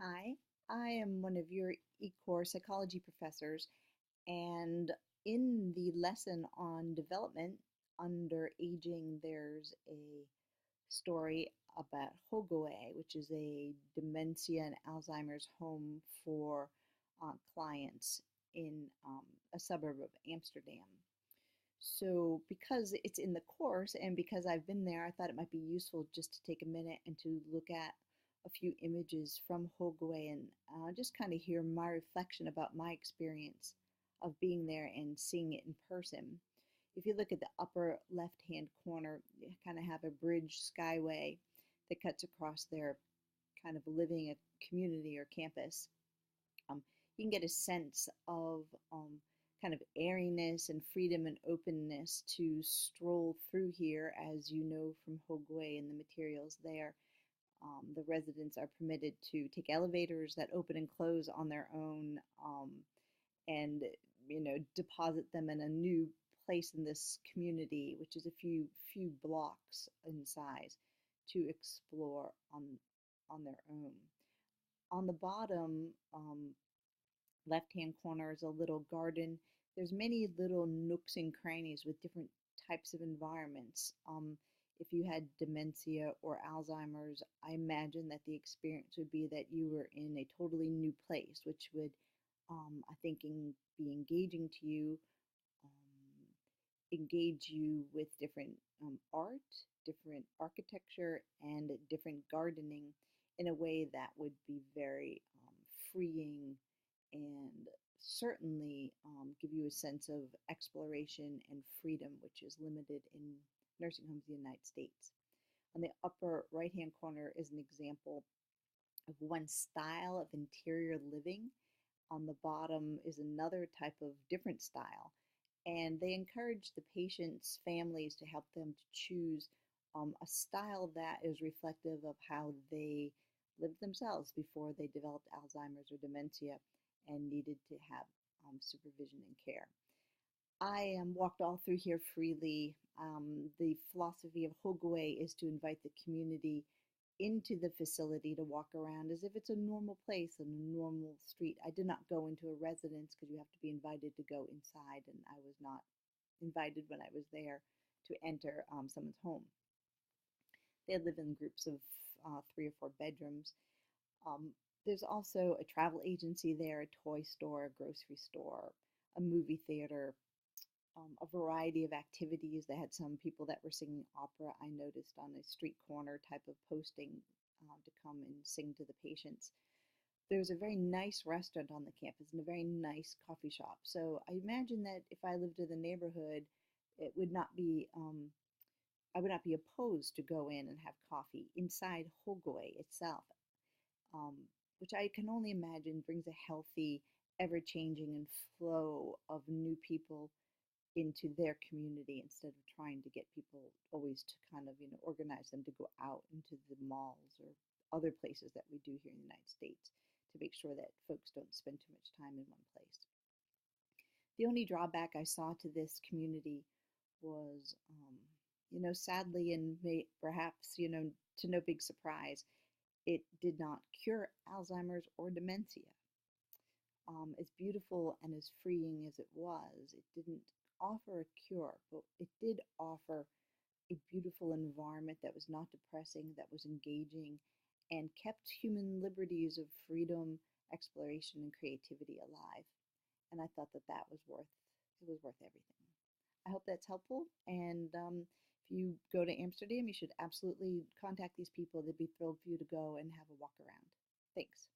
Hi, I am one of your e-course psychology professors, and in the lesson on development under aging, there's a story about Hogoe, which is a dementia and Alzheimer's home for clients in a suburb of Amsterdam. So, because it's in the course and because I've been there, I thought it might be useful just to take a minute and to look at a few images from Hogwe and just kind of hear my reflection about my experience of being there and seeing it in person. If you look at the upper left-hand corner, you kind of have a bridge skyway that cuts across their kind of living a community or campus. Um, you can get a sense of kind of airiness and freedom and openness to stroll through here, as you know from Hogwe and the materials there. The residents are permitted to take elevators that open and close on their own, and deposit them in a new place in this community, which is a few blocks in size, to explore on their own. On the bottom left-hand corner is a little garden. There's many little nooks and crannies with different types of environments. If you had dementia or Alzheimer's, I imagine that the experience would be that you were in a totally new place, which would, I think, be engaging to you, engage you with different art, different architecture, and different gardening in a way that would be very freeing and certainly give you a sense of exploration and freedom, which is limited in nursing homes in the United States. On the upper right hand corner is an example of one style of interior living. On the bottom is another type of different style. And they encourage the patients' families to help them to choose a style that is reflective of how they lived themselves before they developed Alzheimer's or dementia and needed to have supervision and care. I walked all through here freely. The philosophy of Hogwe is to invite the community into the facility to walk around as if it's a normal place and a normal street. I did not go into a residence because you have to be invited to go inside, and I was not invited when I was there to enter someone's home. They live in groups of 3 or 4 bedrooms. Um, there's also a travel agency there, a toy store, a grocery store, a movie theater, a variety of activities. They had some people that were singing opera, I noticed, on a street corner type of posting to come and sing to the patients. There's a very nice restaurant on the campus and a very nice coffee shop. So I imagine that if I lived in the neighborhood, it would not be I would not be opposed to go in and have coffee inside Hogoi itself, um, which I can only imagine brings a healthy, ever-changing and flow of new people into their community instead of trying to get people always to kind of organize them to go out into the malls or other places that we do here in the United States to make sure that folks don't spend too much time in one place. The only drawback I saw to this community was, sadly, and perhaps, to no big surprise, it did not cure Alzheimer's or dementia. As beautiful and as freeing as it was, it didn't offer a cure, but it did offer a beautiful environment that was not depressing, that was engaging, and kept human liberties of freedom, exploration, and creativity alive. And I thought that it was worth everything. I hope that's helpful. And if you go to Amsterdam, you should absolutely contact these people. They'd be thrilled for you to go and have a walk around. Thanks.